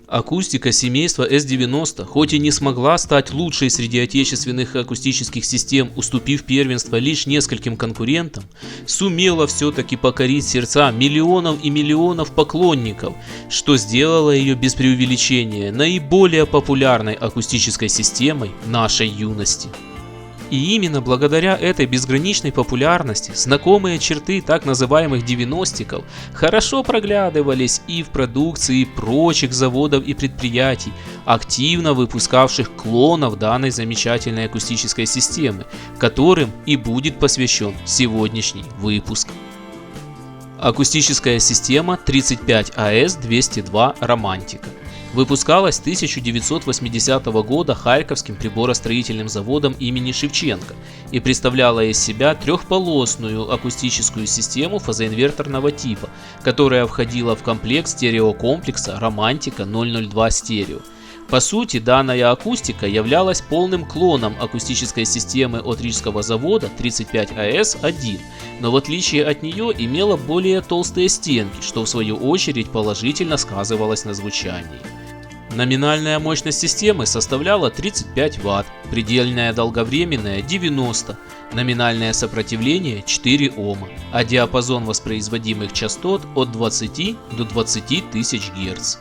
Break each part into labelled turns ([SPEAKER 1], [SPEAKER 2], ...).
[SPEAKER 1] Акустика семейства S90 хоть и не смогла стать лучшей среди отечественных акустических систем, уступив первенство лишь нескольким конкурентам, сумела все-таки покорить сердца миллионов и миллионов поклонников, что сделало ее без преувеличения наиболее популярной акустической системой нашей юности. И именно благодаря этой безграничной популярности знакомые черты так называемых девяностиков хорошо проглядывались и в продукции прочих заводов и предприятий, активно выпускавших клонов данной замечательной акустической системы, которым и будет посвящен сегодняшний выпуск. Акустическая система 35АС-202 «Романтика» выпускалась с 1980 года Харьковским приборостроительным заводом имени Шевченко и представляла из себя трехполосную акустическую систему фазоинверторного типа, которая входила в комплект стереокомплекса «Романтика 002 стерео». По сути, данная акустика являлась полным клоном акустической системы от рижского завода 35АС-1, но в отличие от нее имела более толстые стенки, что в свою очередь положительно сказывалось на звучании. Номинальная мощность системы составляла 35 Вт, предельная долговременная 90, номинальное сопротивление 4 Ома, а диапазон воспроизводимых частот от 20 до 20 тысяч Гц.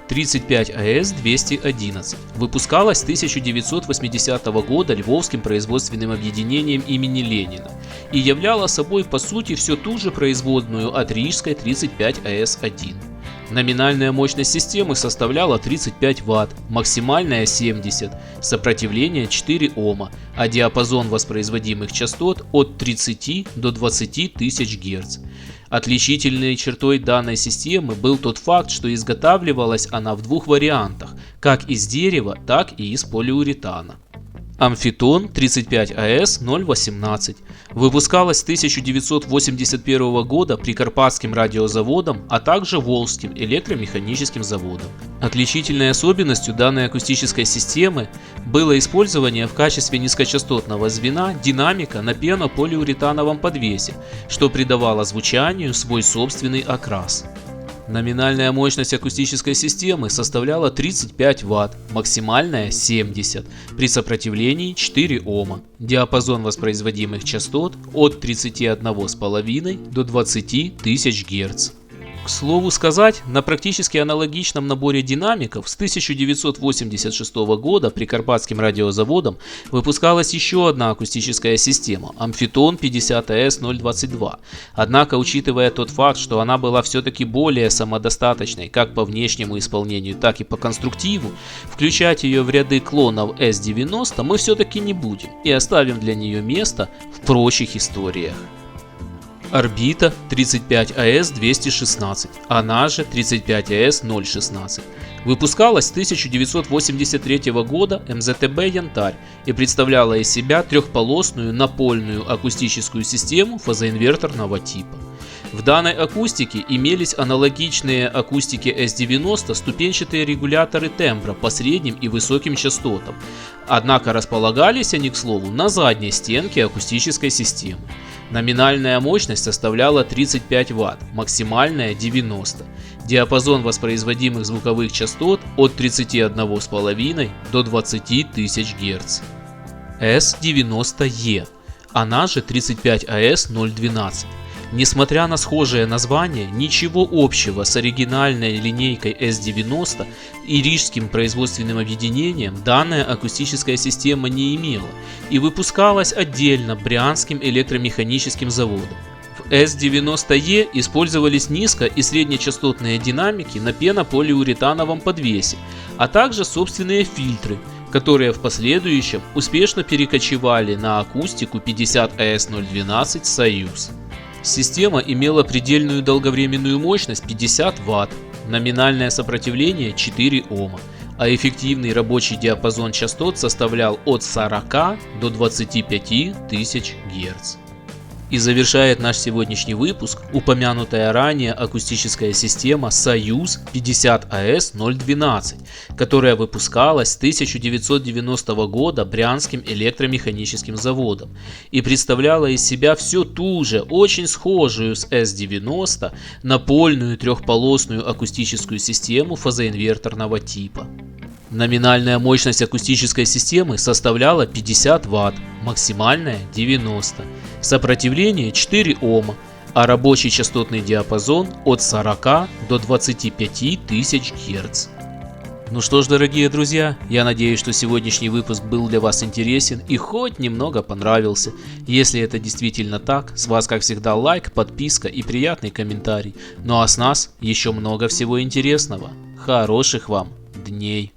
[SPEAKER 1] 35АС-211 выпускалась с 1980 года Львовским производственным объединением имени Ленина и являла собой по сути все ту же производную от рижской 35АС-1. Номинальная мощность системы составляла 35 Вт, максимальная 70, сопротивление 4 Ома, а диапазон воспроизводимых частот от 30 до 20 тысяч Гц. Отличительной чертой данной системы был тот факт, что изготавливалась она в двух вариантах, как из дерева, так и из полиуретана. Амфитон 35АС-018 выпускалась с 1981 года Прикарпатским радиозаводом, а также Волжским электромеханическим заводом. Отличительной особенностью данной акустической системы было использование в качестве низкочастотного звена динамика на пенополиуретановом подвесе, что придавало звучанию свой собственный окрас. Номинальная мощность акустической системы составляла 35 Вт, максимальная 70, при сопротивлении 4 Ома, диапазон воспроизводимых частот от 31,5 до 20 тысяч Гц. К слову сказать, на практически аналогичном наборе динамиков с 1986 года Прикарпатским радиозаводом выпускалась еще одна акустическая система – Амфитон 50АС-022. Однако, учитывая тот факт, что она была все-таки более самодостаточной как по внешнему исполнению, так и по конструктиву, включать ее в ряды клонов S90 мы все-таки не будем и оставим для нее место в прочих историях. Орбита 35АС-216, она же 35АС-016. Выпускалась с 1983 года МЗТБ «Янтарь» и представляла из себя трехполосную напольную акустическую систему фазоинверторного типа. В данной акустике имелись аналогичные акустике S90 ступенчатые регуляторы тембра по средним и высоким частотам, однако располагались они, к слову, на задней стенке акустической системы. Номинальная мощность составляла 35 Вт, максимальная 90. Диапазон воспроизводимых звуковых частот от 31,5 до 20 тысяч Гц. S90E, она же 35АС-012. Несмотря на схожее название, ничего общего с оригинальной линейкой S90 и рижским производственным объединением данная акустическая система не имела и выпускалась отдельно Брянским электромеханическим заводом. В S90E использовались низко- и среднечастотные динамики на пенополиуретановом подвесе, а также собственные фильтры, которые в последующем успешно перекочевали на акустику 50АС-012 «Союз». Система имела предельную долговременную мощность 50 Вт, номинальное сопротивление 4 Ома, а эффективный рабочий диапазон частот составлял от 40 до 25 тысяч Гц. И завершает наш сегодняшний выпуск упомянутая ранее акустическая система Союз 50АС-012, которая выпускалась с 1990 года Брянским электромеханическим заводом и представляла из себя все ту же, очень схожую с С-90 напольную трехполосную акустическую систему фазоинверторного типа. Номинальная мощность акустической системы составляла 50 Вт, максимальная 90, сопротивление 4 Ома, а рабочий частотный диапазон от 40 до 25 тысяч Гц. Ну что ж, дорогие друзья, я надеюсь, что сегодняшний выпуск был для вас интересен и хоть немного понравился. Если это действительно так, с вас как всегда лайк, подписка и приятный комментарий. Ну а с нас еще много всего интересного. Хороших вам дней!